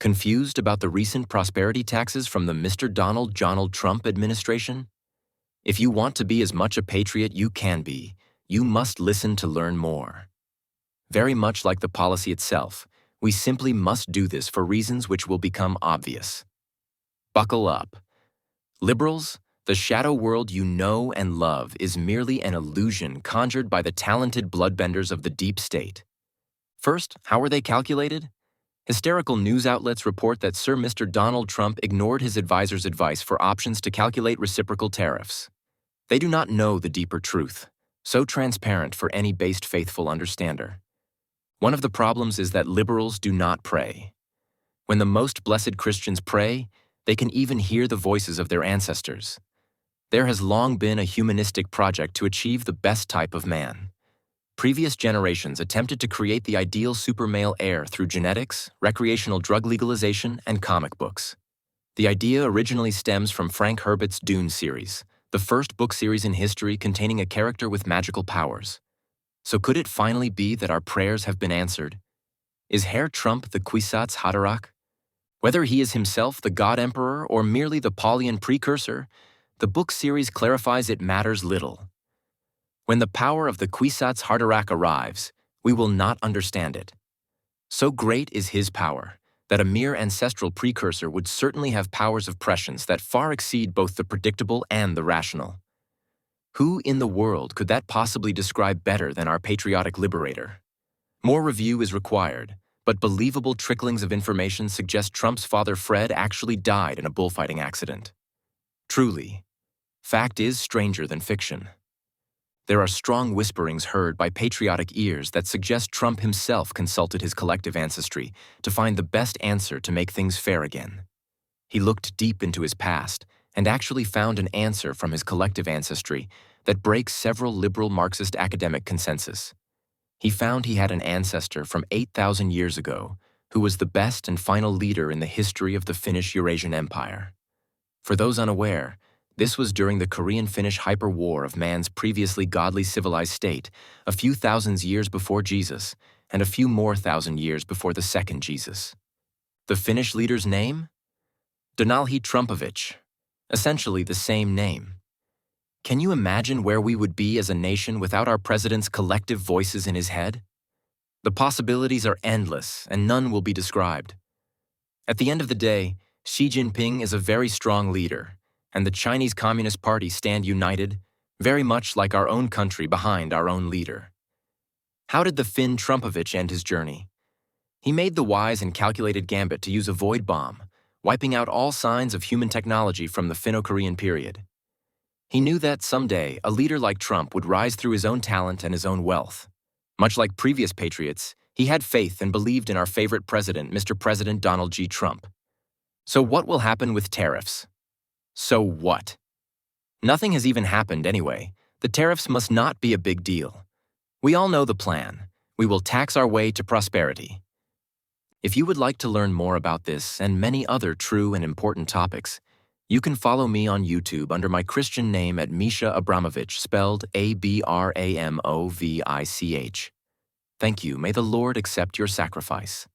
Confused about the recent prosperity taxes from the Mr. Donald Trump administration? If you want to be as much a patriot you can be, you must listen to learn more. Very much like the policy itself, we simply must do this for reasons which will become obvious. Buckle up. Liberals, the shadow world you know and love is merely an illusion conjured by the talented bloodbenders of the deep state. First, how are they calculated? Hysterical news outlets report that Sir Mr. Donald Trump ignored his advisor's advice for options to calculate reciprocal tariffs. They do not know the deeper truth, so transparent for any based faithful understander. One of the problems is that liberals do not pray. When the most blessed Christians pray, they can even hear the voices of their ancestors. There has long been a humanistic project to achieve the best type of man. Previous generations attempted to create the ideal supermale heir through genetics, recreational drug legalization, and comic books. The idea originally stems from Frank Herbert's Dune series, the first book series in history containing a character with magical powers. So could it finally be that our prayers have been answered? Is Herr Trump the Kwisatz Haderach? Whether he is himself the God Emperor or merely the Paulian precursor, the book series clarifies it matters little. When the power of the Kwisatz Haderach arrives, we will not understand it. So great is his power that a mere ancestral precursor would certainly have powers of prescience that far exceed both the predictable and the rational. Who in the world could that possibly describe better than our patriotic liberator? More review is required, but believable tricklings of information suggest Trump's father Fred actually died in a bullfighting accident. Truly, fact is stranger than fiction. There are strong whisperings heard by patriotic ears that suggest Trump himself consulted his collective ancestry to find the best answer to make things fair again. He looked deep into his past and actually found an answer from his collective ancestry that breaks several liberal Marxist academic consensus. He found he had an ancestor from 8,000 years ago who was the best and final leader in the history of the Finnish Eurasian Empire. For those unaware, this was during the Korean-Finnish hyper-war of man's previously godly civilized state, a few thousand years before Jesus, and a few more thousand years before the second Jesus. The Finnish leader's name? Donald Trumpovich, essentially the same name. Can you imagine where we would be as a nation without our president's collective voices in his head? The possibilities are endless, and none will be described. At the end of the day, Xi Jinping is a very strong leader, and the Chinese Communist Party stand united, very much like our own country behind our own leader. How did the Finn Trumpovich end his journey? He made the wise and calculated gambit to use a void bomb, wiping out all signs of human technology from the Finno-Korean period. He knew that someday a leader like Trump would rise through his own talent and his own wealth. Much like previous patriots, he had faith and believed in our favorite president, Mr. President Donald J. Trump. So what will happen with tariffs? So what? Nothing has even happened anyway. The tariffs must not be a big deal. We all know the plan. We will tax our way to prosperity. If you would like to learn more about this and many other true and important topics, you can follow me on YouTube under my Christian name at Misha Abramovich, spelled Abramovich. Thank you. May the Lord accept your sacrifice.